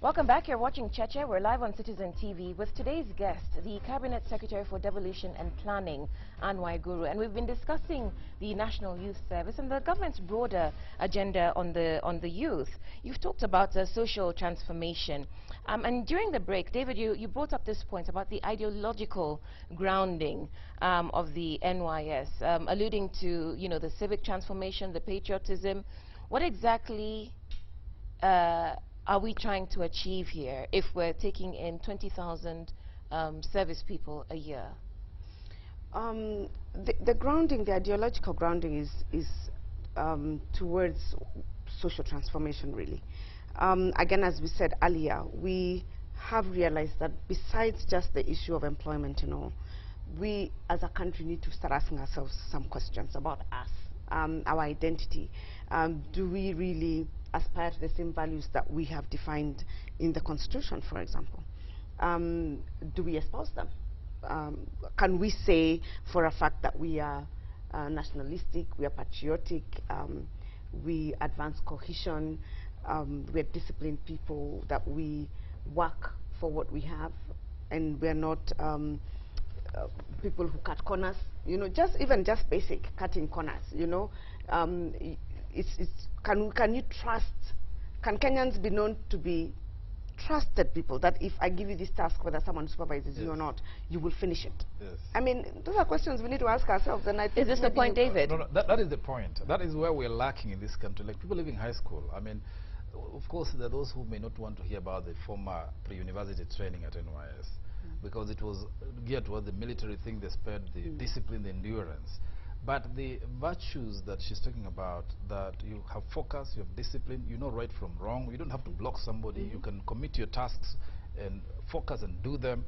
Welcome back. You're watching Cheche. We're live on Citizen TV with today's guest, the Cabinet Secretary for Devolution and Planning, Waiguru. And we've been discussing the National Youth Service and the government's broader agenda on the youth. You've talked about social transformation. And during the break, David, you brought up this point about the ideological grounding of the NYS, alluding to, you know, the civic transformation, the patriotism. What exactly are we trying to achieve here if we're taking in 20,000 service people a year? The grounding, the ideological grounding is towards social transformation, really. Again, as we said earlier, we have realized that besides just the issue of employment and all, we as a country need to start asking ourselves some questions about us, our identity. Do we really aspire to the same values that we have defined in the Constitution, for example? Do we espouse them? Can we say for a fact that we are nationalistic, we are patriotic, we advance cohesion, we're disciplined people, that we work for what we have, and we're not people who cut corners, you know, even just basic cutting corners, you know? Can you trust, can Kenyans be known to be trusted people, that if I give you this task, whether someone supervises you or not, you will finish it? Yes. I mean, those are questions we need to ask ourselves. And I think is this the point, David? No, that is the point. That is where we're lacking in this country. Like people leaving high school. I mean, of course, there are those who may not want to hear about the former pre-university training at NYS, because it was geared towards the military thing, they spared the discipline, the endurance. But the virtues that she's talking about, that you have focus, you have discipline, you know right from wrong, you don't have to block somebody, you can commit your tasks and focus and do them.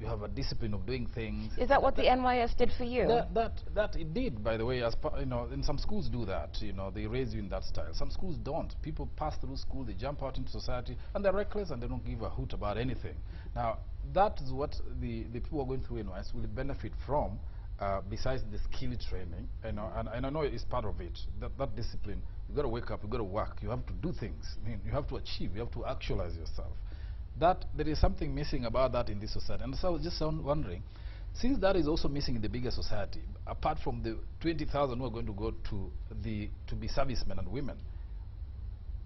You have a discipline of doing things. Is that what the NYS did for you? That it did, by the way, as you know, and some schools do that, you know, they raise you in that style. Some schools don't. People pass through school, they jump out into society, and they're reckless and they don't give a hoot about anything. Now, that is what the people who are going through NYS will benefit from. Besides the skill training, you know, and I know it's part of it, that discipline. You've got to wake up, you've got to work, you have to do things, I mean, you have to achieve, you have to actualize yourself. That there is something missing about that in this society. And so I was just wondering, since that is also missing in the bigger society, apart from the 20,000 who are going to go to be servicemen and women,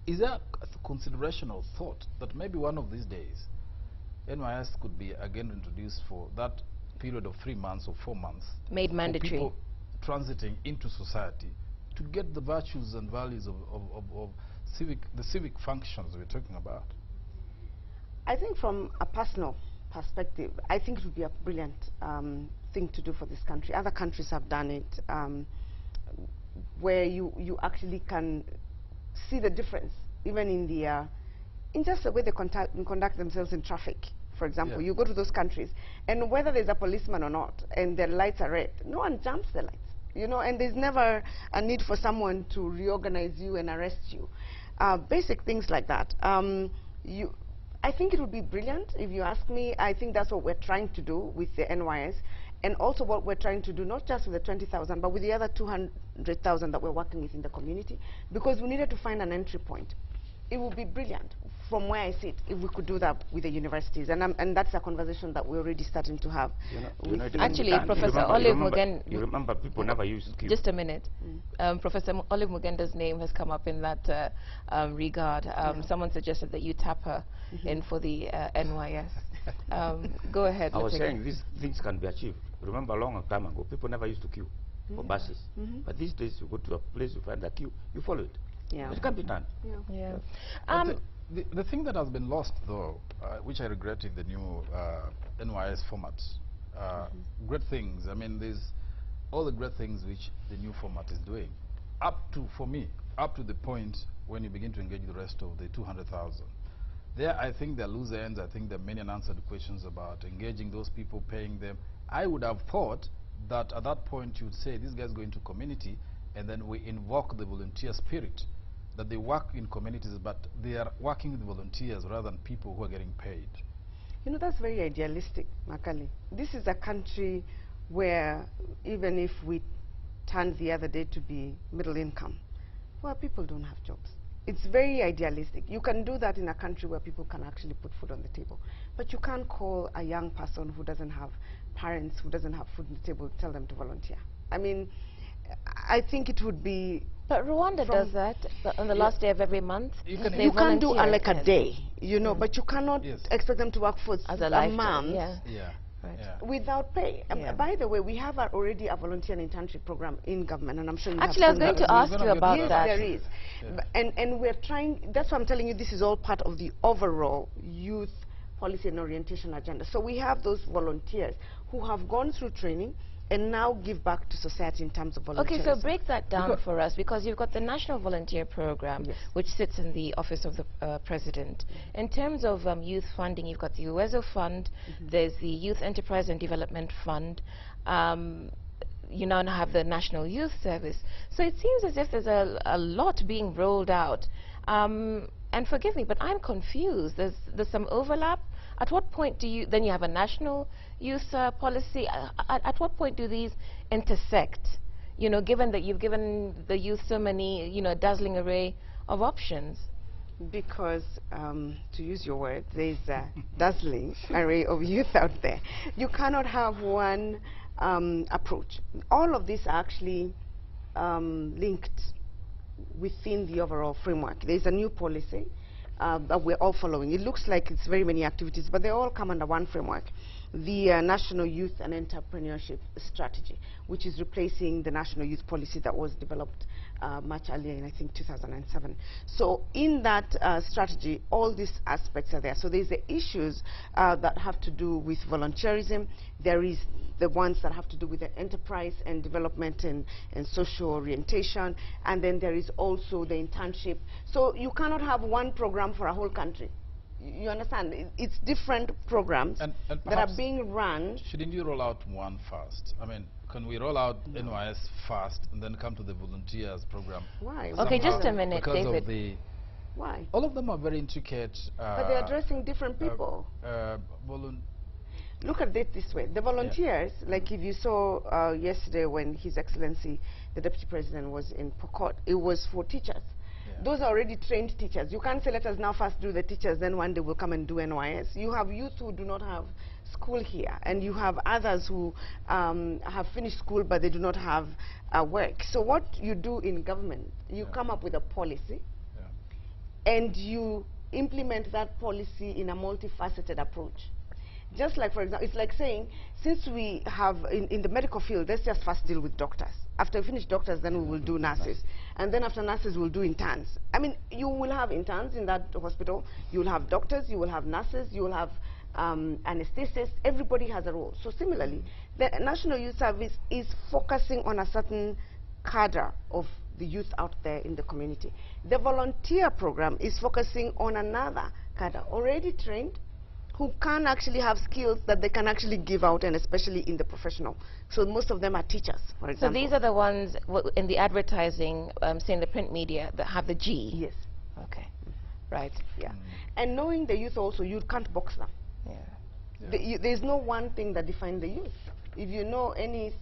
is there a consideration or thought that maybe one of these days NYS could be again introduced for that period of 3 months or 4 months, made mandatory, for people transiting into society to get the virtues and values of the civic functions we're talking about? I think from a personal perspective, I think it would be a brilliant thing to do for this country. Other countries have done it, where you actually can see the difference, even in just the way they conduct themselves in traffic. For example, you go to those countries, and whether there's a policeman or not, and the lights are red, no one jumps the lights, you know, and there's never a need for someone to reorganize you and arrest you. Basic things like that. I think it would be brilliant, if you ask me. I think that's what we're trying to do with the NYS, and also what we're trying to do, not just with the 20,000, but with the other 200,000 that we're working with in the community, because we needed to find an entry point. It would be brilliant, from where I sit, if we could do that with the universities, and that's a conversation that we're already starting to have. Actually, Professor Olive Mugen... You remember people never used Q. Just a minute. Professor Olive Mugenda's name has come up in that regard. Someone suggested that you tap her in for the NYS. Go ahead. I was saying these things can be achieved. Remember, a long time ago, people never used to queue for buses. But these days, you go to a place, you find a queue, you follow it. It can be done. The thing that has been lost, though, which I regret in the new NYS format, great things. I mean, there's all the great things which the new format is doing, for me, up to the point when you begin to engage the rest of the 200,000. There, I think there are loose ends. I think there are many unanswered questions about engaging those people, paying them. I would have thought that at that point you would say, these guys go into community, and then we invoke the volunteer spirit, that they work in communities, but they are working with volunteers rather than people who are getting paid. You know, that's very idealistic, Makali. This is a country where even if we turned the other day to be middle income, well, people don't have jobs. It's very idealistic. You can do that in a country where people can actually put food on the table. But you can't call a young person who doesn't have parents, who doesn't have food on the table, tell them to volunteer. I mean, I think it would be... But Rwanda does that on the last day of every month. You can do like a day, you know, but you cannot expect them to work for a month. Right. Without pay. By the way, we have already a volunteer internship program in government, and I'm sure you actually, I was going to ask you about that. Yes, there is. And we're trying, that's why I'm telling you, this is all part of the overall youth policy and orientation agenda. So we have those volunteers who have gone through training and now give back to society in terms of volunteers. Okay, so break that down for us, because you've got the National Volunteer Program, which sits in the Office of the President. In terms of youth funding, you've got the UEZO Fund, there's the Youth Enterprise and Development Fund, you now have the National Youth Service. So it seems as if there's a lot being rolled out. And forgive me, but I'm confused. There's some overlap. At what point do you, then you have a national youth policy, at what point do these intersect? You know, given that you've given the youth so many, you know, dazzling array of options. Because, to use your word, there's a dazzling array of youth out there. You cannot have one approach. All of these are actually linked within the overall framework. There's a new policy that we're all following. It looks like it's very many activities, but they all come under one framework. The National Youth and Entrepreneurship Strategy, which is replacing the National Youth Policy that was developed much earlier in, I think, 2007. So in that strategy, all these aspects are there. So there's the issues that have to do with volunteerism. There is the ones that have to do with the enterprise and development and social orientation. And then there is also the internship. So you cannot have one program for a whole country. You understand? It's different programs and that are being run. Shouldn't you roll out one first? I mean, can we roll out NYS first and then come to the volunteers program? Why? Okay, just a minute, because David. Of the Why? all of them are very intricate. But they're addressing different people. Look at it this way. The volunteers, like if you saw yesterday when His Excellency, the Deputy President, was in Pokot, it was for teachers. Those are already trained teachers. You can't say, let us now first do the teachers, then one day we'll come and do NYS. You have youth who do not have school here, and you have others who have finished school, but they do not have work. So what you do in government, you come up with a policy, and you implement that policy in a multifaceted approach. Just like, for example, it's like saying, since we have, in the medical field, let's just first deal with doctors. After we finish doctors, then we will do nurses. And then after nurses, we'll do interns. I mean, you will have interns in that hospital. You will have doctors. You will have nurses. You will have anesthetists. Everybody has a role. So similarly, the National Youth Service is focusing on a certain cadre of the youth out there in the community. The volunteer program is focusing on another cadre, already trained, who can actually have skills that they can actually give out, and especially in the professional. So most of them are teachers, for example. So these are the ones in the advertising, say in the print media, that have the G? Yes. Okay. Right. Yeah. And knowing the youth also, you can't box them. There's no one thing that defines the youth. If you know any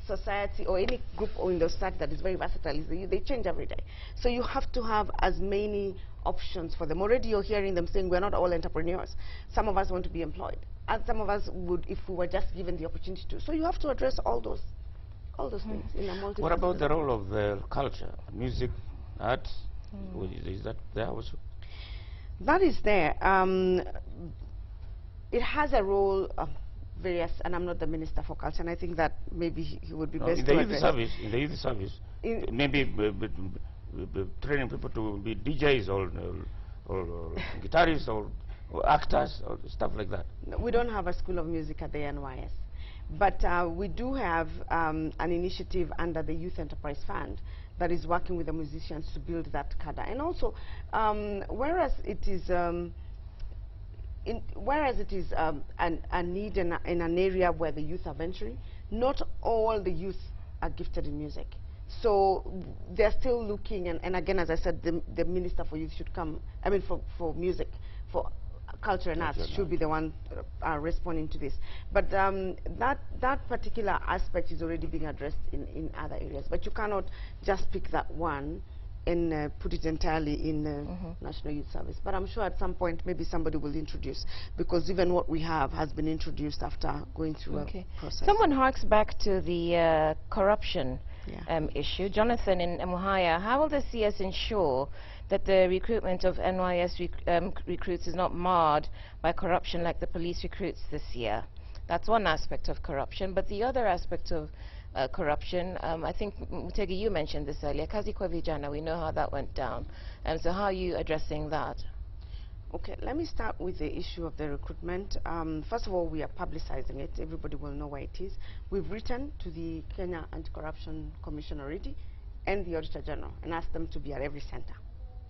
society or any group or in the society that is very versatile, they change every day. So you have to have as many options for them. Already you're hearing them saying we're not all entrepreneurs. Some of us want to be employed, and some of us would if we were just given the opportunity to. So you have to address all those things in a multi. What about the role of culture, music, arts? Is that there also? That is there. It has a role of various, and I'm not the Minister for Culture, and I think that maybe he would be best in to the address. in the youth service, maybe training people to be DJs or guitarists or actors or stuff like that. No, we don't have a school of music at the NYS, but we do have an initiative under the Youth Enterprise Fund that is working with the musicians to build that cadre. And also, whereas it is a need in an area where the youth are venturing, not all the youth are gifted in music. So they're still looking, and again, as I said, the Minister for Youth should come, I mean for music, for culture and arts should be the one responding to this. But that particular aspect is already being addressed in other areas. But you cannot just pick that one and put it entirely in National Youth Service. But I'm sure at some point maybe somebody will introduce, because even what we have has been introduced after going through a process. Someone harks back to the corruption issue. Jonathan in Muhaya, how will the CS ensure that the recruitment of NYS recruits is not marred by corruption like the police recruits this year? That's one aspect of corruption, but the other aspect of corruption, I think, Mutegi, you mentioned this earlier, Kazi kwa Vijana, we know how that went down. So how are you addressing that? Okay, let me start with the issue of the recruitment. First of all, we are publicizing it. Everybody will know where it is. We've written to the Kenya Anti-Corruption Commission already and the Auditor General and asked them to be at every center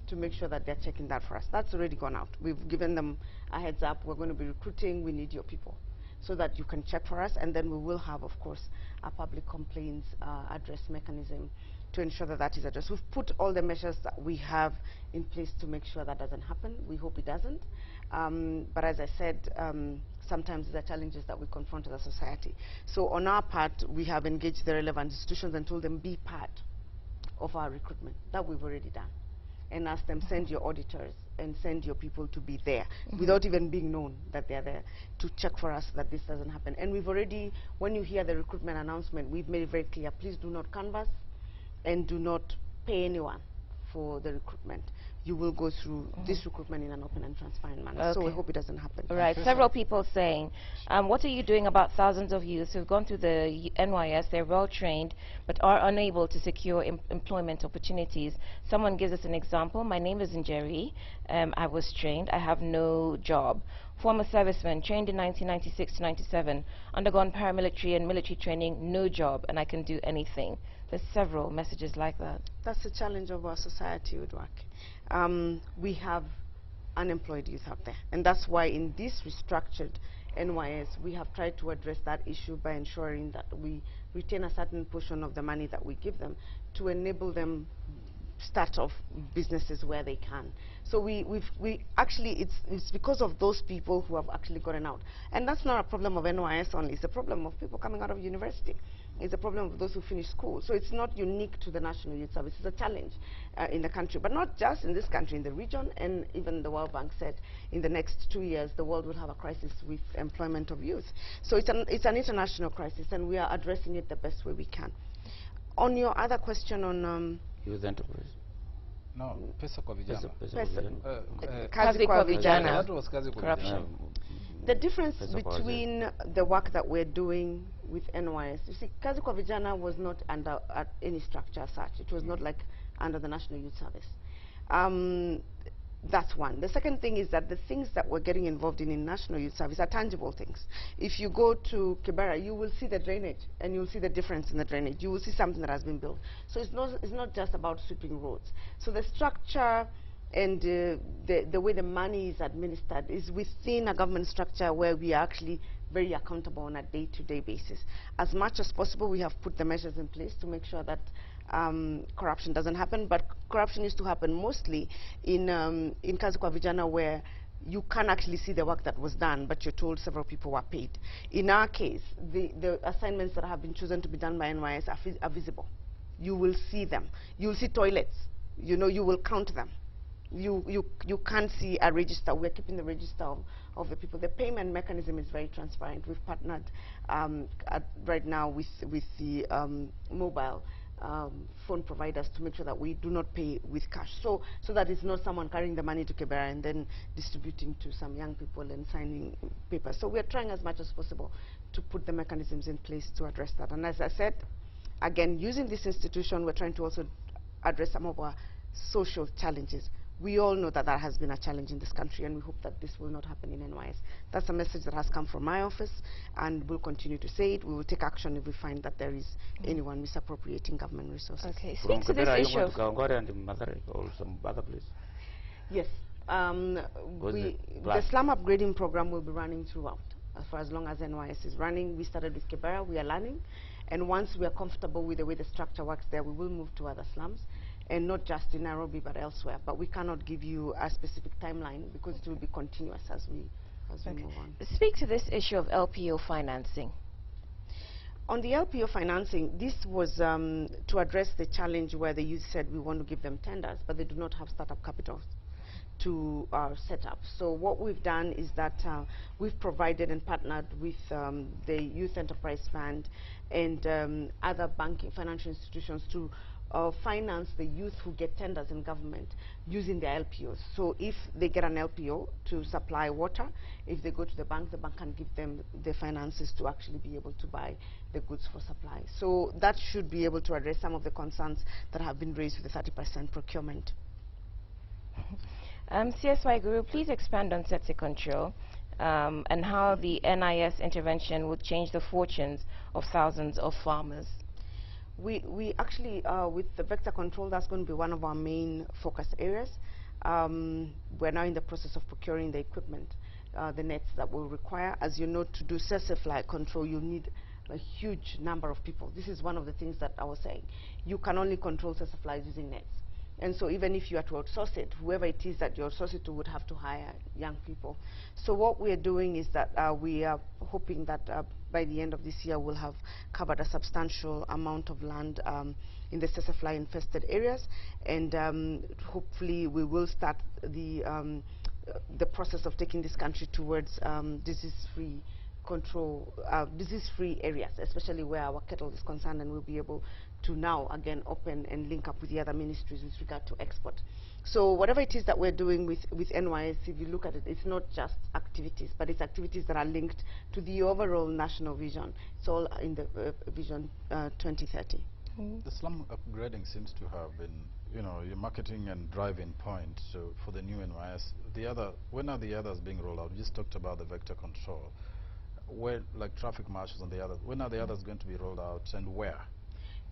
to make sure that they're checking that for us. That's already gone out. We've given them a heads up. We're going to be recruiting. We need your people, so that you can check for us, and then we will have, of course, a public complaints address mechanism to ensure that that is addressed. We've put all the measures that we have in place to make sure that doesn't happen. We hope it doesn't. But as I said, sometimes there are challenges that we confront as a society. So on our part, we have engaged the relevant institutions and told them be part of our recruitment. That we've already done. And asked them, send your auditors and send your people to be there without even being known that they're there, to check for us that this doesn't happen. And we've already, when you hear the recruitment announcement, we've made it very clear, please do not canvass and do not pay anyone for the recruitment. You will go through this recruitment in an open and transparent manner. So we hope it doesn't happen. Right. Several people saying, what are you doing about thousands of youths who've gone through the NYS, they're well trained, but are unable to secure employment opportunities? Someone gives us an example. My name is Njeri. I was trained. I have no job. Former serviceman, trained in 1996 to 97, undergone paramilitary and military training, no job, and I can do anything. There's several messages like that. That's the challenge of our society, Udwak. We have unemployed youth out there, and that's why in this restructured NYS, we have tried to address that issue by ensuring that we retain a certain portion of the money that we give them to enable them start off businesses where they can. So we actually, it's because of those people who have actually gotten out. And that's not a problem of NYS only, it's a problem of people coming out of university. It's a problem of those who finish school. So it's not unique to the National Youth Service. It's a challenge in the country, but not just in this country, in the region. And even the World Bank said in the next 2 years, the world will have a crisis with employment of youth. So it's an international crisis, and we are addressing it the best way we can. On your other question on youth enterprise. No, pesa kwa vijana. Kazi kwa vijana. That was kazi kwa Corruption. vijana. The difference between the work that we're doing with NYS, you see, Kazi kwa Vijana was not under any structure as such. It was not like under the National Youth Service. That's one. The second thing is that the things that we're getting involved in National Youth Service are tangible things. If you go to Kibera, you will see the drainage, and you'll see the difference in the drainage. You will see something that has been built. So it's not just about sweeping roads. So the structure and the way the money is administered is within a government structure where we are actually very accountable on a day-to-day basis. As much as possible, we have put the measures in place to make sure that corruption doesn't happen, but corruption used to happen mostly in Kazi kwa Vijana, where you can't actually see the work that was done, but you're told several people were paid. In our case, the assignments that have been chosen to be done by NYS are visible. You will see them. You will see toilets. You know, you will count them. You can't see a register. We're keeping the register of the people. The payment mechanism is very transparent. We've partnered right now with the mobile phone providers to make sure that we do not pay with cash, so that it's not someone carrying the money to Kibera and then distributing to some young people and signing papers. So we're trying as much as possible to put the mechanisms in place to address that. And as I said, again, using this institution, we're trying to also address some of our social challenges. We all know that that has been a challenge in this country, and we hope that this will not happen in NYS. That's a message that has come from my office, and we'll continue to say it. We will take action if we find that there is anyone misappropriating government resources. Okay, speak to this issue of... and Mathare or some other place? Yes. The slum upgrading program will be running throughout. For as long as NYS is running, we started with Kibera, we are learning, and once we are comfortable with the way the structure works there, we will move to other slums. And not just in Nairobi, but elsewhere. But we cannot give you a specific timeline because it will be continuous as we move on. Speak to this issue of LPO financing. On the LPO financing, this was to address the challenge where the youth said we want to give them tenders, but they do not have startup capitals to set up. So what we've done is that we've provided and partnered with the Youth Enterprise Fund and other banking financial institutions to finance the youth who get tenders in government using their LPOs. So if they get an LPO to supply water, if they go to the bank can give them the finances to actually be able to buy the goods for supply. So that should be able to address some of the concerns that have been raised with the 30% procurement. CS Waiguru, please expand on SETC control and how the NIS intervention would change the fortunes of thousands of farmers. We actually, with the vector control, that's going to be one of our main focus areas. We're now in the process of procuring the equipment, the nets that we'll require. As you know, to do fly control, you need a huge number of people. This is one of the things that I was saying. You can only control flies using nets. And so even if you are to outsource it, whoever it is that you outsource it to would have to hire young people. So what we are doing is that we are hoping that by the end of this year we'll have covered a substantial amount of land in the fly infested areas, and hopefully we will start the process of taking this country towards disease-free control, disease-free areas, especially where our cattle is concerned, and we'll be able to now again open and link up with the other ministries with regard to export. So whatever it is that we're doing with NYS, if you look at it, it's not just activities, but it's activities that are linked to the overall national vision. It's all in the Vision 2030. The slum upgrading seems to have been, you know, your marketing and driving point for the new NYS. When are the others being rolled out? We just talked about the vector control. Where, like traffic marshals and the others, when are the others going to be rolled out and where?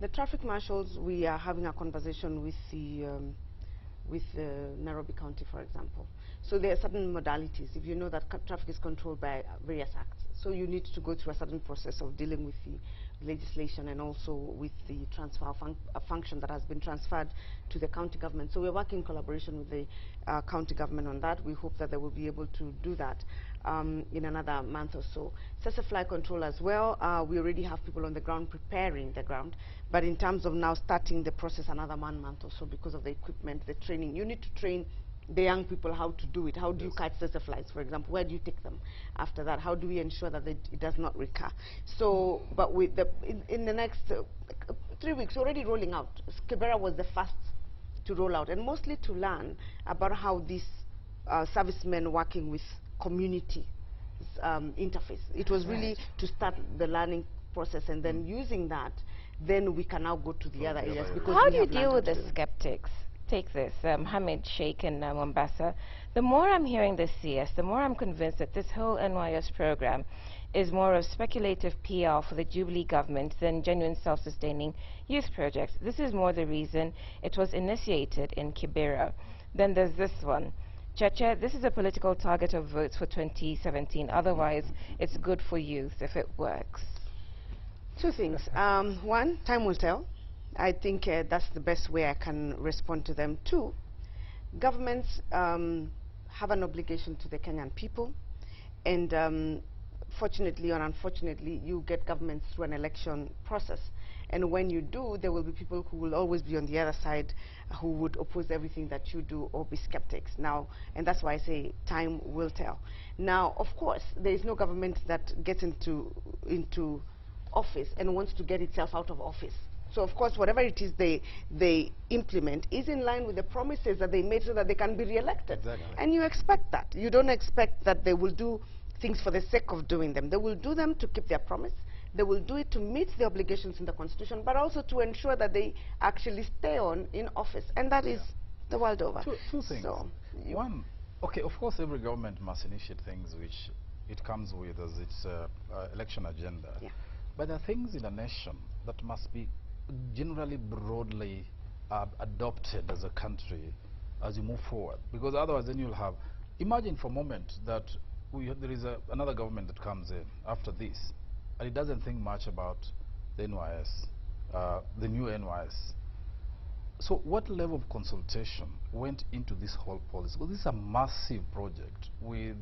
The traffic marshals, we are having a conversation with Nairobi County, for example. So there are certain modalities. If you know that traffic is controlled by various acts, so you need to go through a certain process of dealing with the legislation and also with the transfer of function that has been transferred to the county government. So we're working in collaboration with the county government on that. We hope that they will be able to do that in another month or so. Fly control as well, we already have people on the ground preparing the ground, but in terms of now starting the process another month or so because of the equipment, the training. You need to train the young people how to do it. How do you catch flies, for example? Where do you take them? After that, how do we ensure that it does not recur? So, but with in the next 3 weeks, already rolling out. Kibera was the first to roll out, and mostly to learn about how these servicemen working with community interface. It was really to start the learning process, and then using that, then we can now go to the other areas. Because how do you deal with the skeptics? Take this, Hamid Sheikh in Mombasa. The more I'm hearing this CS, the more I'm convinced that this whole NYS program is more of speculative PR for the Jubilee government than genuine self-sustaining youth projects. This is more the reason it was initiated in Kibera. Then there's this one. Cheche, this is a political target of votes for 2017. Otherwise, it's good for youth if it works. Two things. One, time will tell. I think that's the best way I can respond to them. Two, governments have an obligation to the Kenyan people, and fortunately or unfortunately, you get governments through an election process. And when you do, there will be people who will always be on the other side who would oppose everything that you do or be skeptics. Now, and that's why I say time will tell. Now, of course, there is no government that gets into office and wants to get itself out of office. So, of course, whatever it is they implement is in line with the promises that they made so that they can be re-elected. Exactly. And you expect that. You don't expect that they will do things for the sake of doing them. They will do them to keep their promise. They will do it to meet the obligations in the Constitution, but also to ensure that they actually stay on in office. And that is the world over. Two things. So one, okay, of course, every government must initiate things which it comes with as its election agenda. Yeah. But there are things in a nation that must be generally broadly adopted as a country as you move forward, because otherwise then you'll have, imagine for a moment that there is another government that comes in after this and it doesn't think much about the NYS, the new NYS. So what level of consultation went into this whole policy? Because this is a massive project with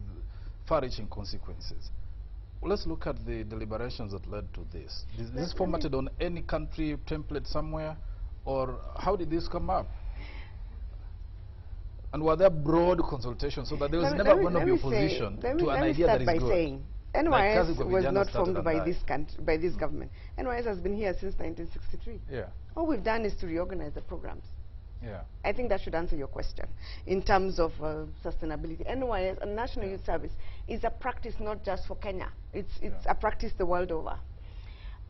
far-reaching consequences. let's look at the deliberations that led to this. Is Let this formatted on any country template somewhere, or how did this come up? And were there broad consultations so that there was never going to be opposition to an idea that is good? Saying, Like NYS was not formed by this Mm. government. NYS has been here since 1963. Yeah. All we've done is to reorganize the programs. Yeah. I think that should answer your question in terms of sustainability. NYS, a National Youth Service, is a practice not just for Kenya. It's a practice the world over.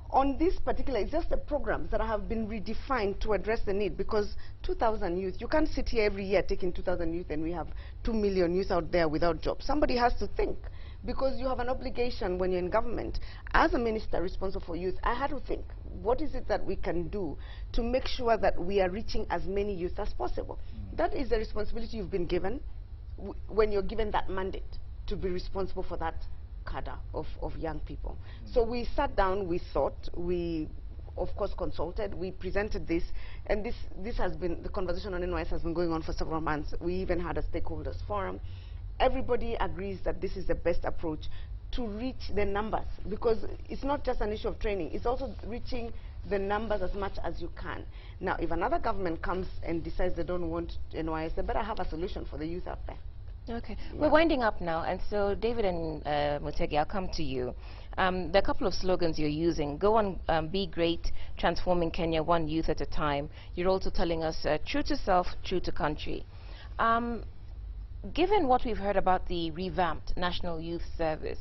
On this particular, it's just the programs that have been redefined to address the need, because 2,000 youth, you can't sit here every year taking 2,000 youth and we have 2 million youth out there without jobs. Somebody has to think, because you have an obligation when you're in government. As a minister responsible for youth, I had to think, what is it that we can do to make sure that we are reaching as many youth as possible? That is the responsibility you've been given when you're given that mandate to be responsible for that cadre of young people. So we sat down, we thought, we of course consulted, we presented this, and this has been, the conversation on NYS has been going on for several months. We even had a stakeholders forum. Everybody agrees that this is the best approach to reach the numbers, because it's not just an issue of training, it's also reaching the numbers as much as you can. Now, if another government comes and decides they don't want NYS, they better have a solution for the youth out there. Okay, we're winding up now, and so David and Mutegi, I'll come to you. There are a couple of slogans you're using. Go on, be great, transforming Kenya one youth at a time. You're also telling us true to self, true to country. Given what we've heard about the revamped National Youth Service,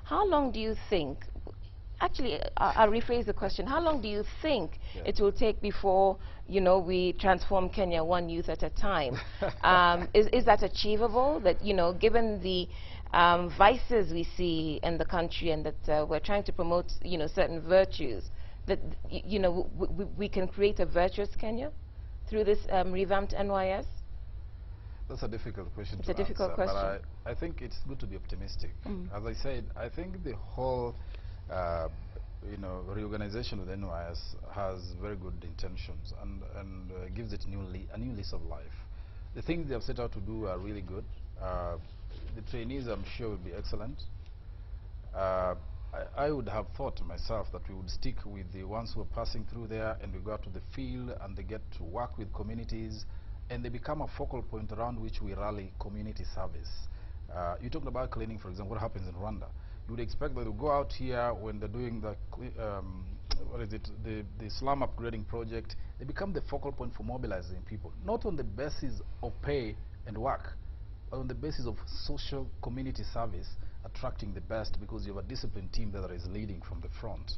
how long do you think, actually, I'll rephrase the question, how long do you think it will take before, you know, we transform Kenya one youth at a time? Is that achievable? That, you know, given the vices we see in the country, and that we're trying to promote, you know, certain virtues, that, you know, we can create a virtuous Kenya through this revamped NYS? That's a difficult question It's to a difficult answer, question. but I think it's good to be optimistic. As I said, I think the whole you know, reorganization of the NYS has very good intentions and gives it a new lease of life. The things they have set out to do are really good. The trainees, I'm sure, will be excellent. I would have thought myself that we would stick with the ones who are passing through there, and we go out to the field and they get to work with communities, and they become a focal point around which we rally community service. You talked about cleaning, for example, what happens in Rwanda. You would expect that to go out here when they're doing the what is it, the slum upgrading project. They become the focal point for mobilizing people, not on the basis of pay and work, but on the basis of social community service, attracting the best, because you have a disciplined team that is leading from the front.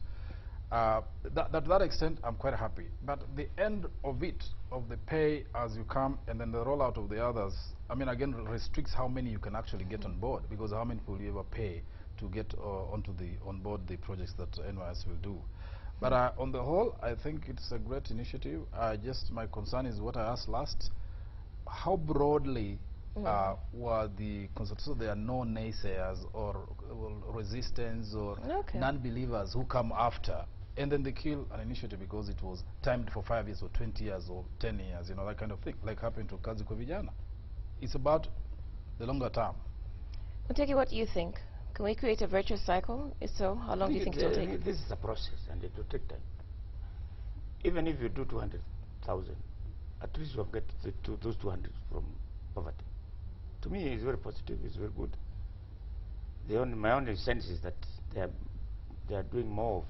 To that extent, I'm quite happy. But the end of it, of the pay as you come, and then the rollout of the others, I mean, again, restricts how many you can actually get on board, because how many will you ever pay to get on board the projects that NYS will do. But on the whole, I think it's a great initiative. Just my concern is what I asked last: how broadly were the consultants? So there are no naysayers or resistance or non-believers who come after, and then they kill an initiative because it was timed for 5 years or 20 years or 10 years, you know, that kind of thing, like happened to Kazi kwa Vijana. It's about the longer term. Mutegi, what do you think? Can we create a virtuous cycle? If so, how long do you think it will take? This is a process, and it will take time. Even if you do 200,000, at least you will get those 200 from poverty. To me, it's very positive. It's very good. My only sense is that they are doing more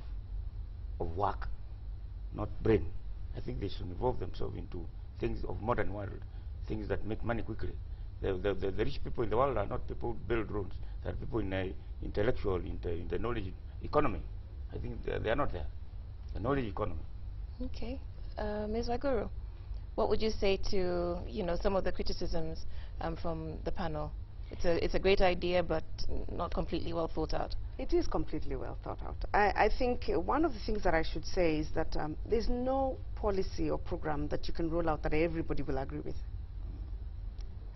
of work, not brain. I think they should involve themselves into things of modern world, things that make money quickly. The rich people in the world are not people who build roads. They are people in the intellectual, in the knowledge economy. I think they are not there. The knowledge economy. Okay, Ms. Waiguru, what would you say to, you know, some of the criticisms from the panel? It's a great idea, but not completely well thought out. It is completely well thought out. I think one of the things that I should say is that there's no policy or program that you can roll out that everybody will agree with.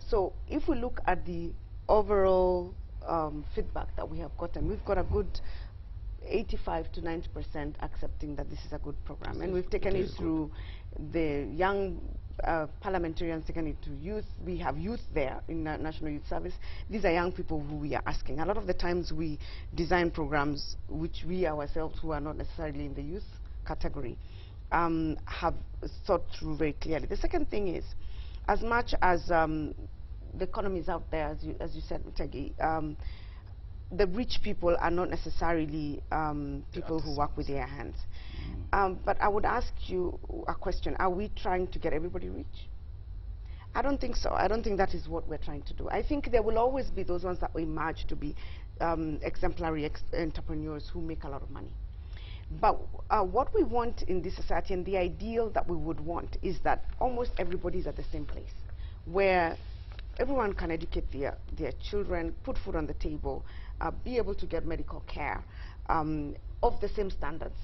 So if we look at the overall feedback that we have gotten, we've got a good 85 to 90% accepting that this is a good program, and we've taken it through the young parliamentarians taken into youth. We have youth there in the National Youth Service. These are young people who we are asking. A lot of the times we design programs which we ourselves, who are not necessarily in the youth category, have thought through very clearly. The second thing is, as much as the economy is out there, as you said, Mutegi, the rich people are not necessarily people who work with their hands. But I would ask you a question. Are we trying to get everybody rich? I don't think so. I don't think that is what we're trying to do. I think there will always be those ones that will emerge to be exemplary entrepreneurs who make a lot of money. But what we want in this society, and the ideal that we would want, is that almost everybody is at the same place, where everyone can educate their children, put food on the table, be able to get medical care of the same standards,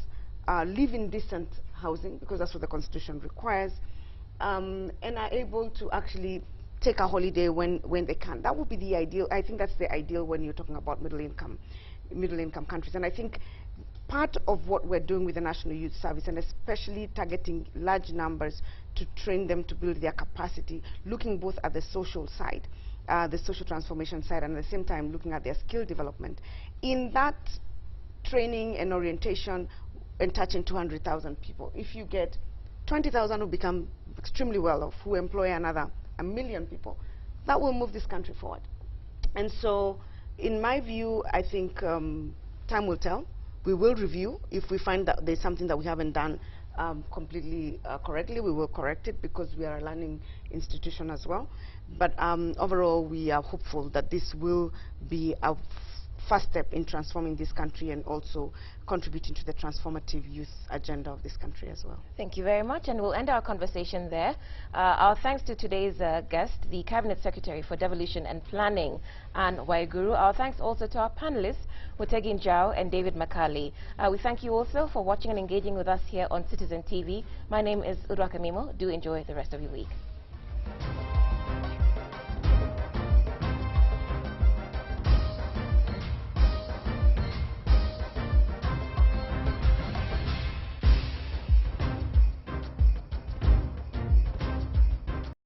live in decent housing, because that's what the Constitution requires, and are able to actually take a holiday when they can. That would be the ideal. I think that's the ideal when you're talking about middle income countries. And I think part of what we're doing with the National Youth Service, and especially targeting large numbers to train them to build their capacity, looking both at the social side, the social transformation side, and at the same time looking at their skill development. In that training and orientation, and touching 200,000 people, if you get 20,000 who become extremely well off, who employ another 1 million people, that will move this country forward. And so, in my view, I think time will tell. We will review. If we find that there's something that we haven't done completely correctly, we will correct it, because we are a learning institution as well. But overall, we are hopeful that this will be a first step in transforming this country and also contributing to the transformative youth agenda of this country as well. Thank you very much, and we'll end our conversation there. Our thanks to today's guest, the Cabinet Secretary for Devolution and Planning, Anne Waiguru. Our thanks also to our panelists, Mutegi Njau and David Makali. We thank you also for watching and engaging with us here on Citizen TV. My name is Udwa Kamimo. Do enjoy the rest of your week.